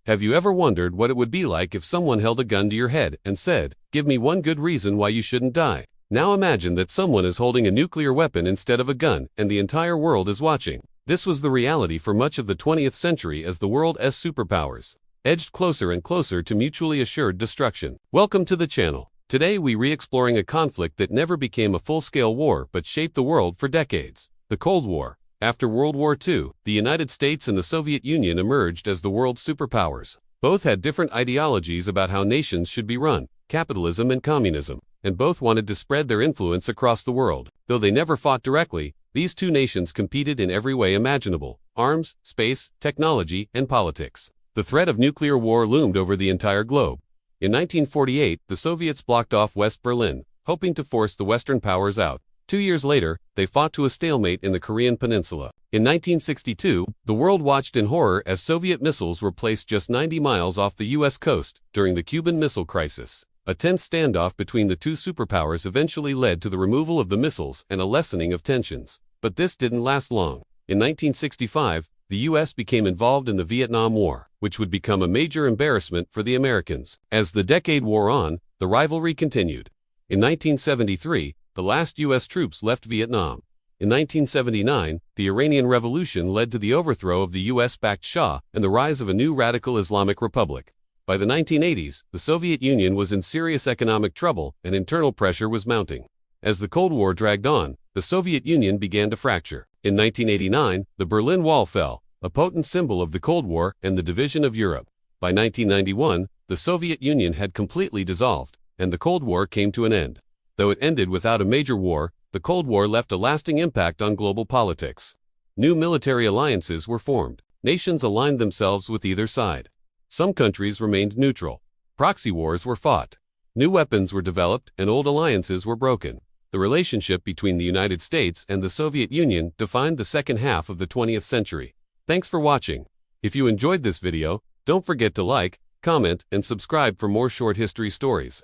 Have you ever wondered what it would be like if someone held a gun to your head and said, "Give me one good reason why you shouldn't die"? Now imagine that someone is holding a nuclear weapon instead of a gun, and the entire world is watching. This was the reality for much of the 20th century as the world's superpowers edged closer and closer to mutually assured destruction. Welcome to the channel. Today we re-exploring a conflict that never became a full-scale war but shaped the world for decades. The Cold War. After World War II, the United States and the Soviet Union emerged as the world's superpowers. Both had different ideologies about how nations should be run, capitalism and communism, and both wanted to spread their influence across the world. Though they never fought directly, these two nations competed in every way imaginable: arms, space, technology, and politics. The threat of nuclear war loomed over the entire globe. In 1948, the Soviets blocked off West Berlin, hoping to force the Western powers out. 2 years later, they fought to a stalemate in the Korean peninsula. In 1962, the world watched in horror as Soviet missiles were placed just 90 miles off the U.S. coast during the Cuban Missile Crisis. A tense standoff between the two superpowers eventually led to the removal of the missiles and a lessening of tensions. But this didn't last long. In 1965, the U.S. became involved in the Vietnam War, which would become a major embarrassment for the Americans. As the decade wore on, the rivalry continued. In 1973, the last U.S. troops left Vietnam. In 1979, the Iranian Revolution led to the overthrow of the U.S.-backed Shah and the rise of a new radical Islamic republic. By the 1980s, the Soviet Union was in serious economic trouble and internal pressure was mounting. As the Cold War dragged on, the Soviet Union began to fracture. In 1989, the Berlin Wall fell, a potent symbol of the Cold War and the division of Europe. By 1991, the Soviet Union had completely dissolved, and the Cold War came to an end. Though it ended without a major war, the Cold War left a lasting impact on global politics. New military alliances were formed. Nations aligned themselves with either side. Some countries remained neutral. Proxy wars were fought. New weapons were developed and old alliances were broken. The relationship between the United States and the Soviet Union defined the second half of the 20th century. Thanks for watching. If you enjoyed this video, don't forget to like, comment, and subscribe for more short history stories.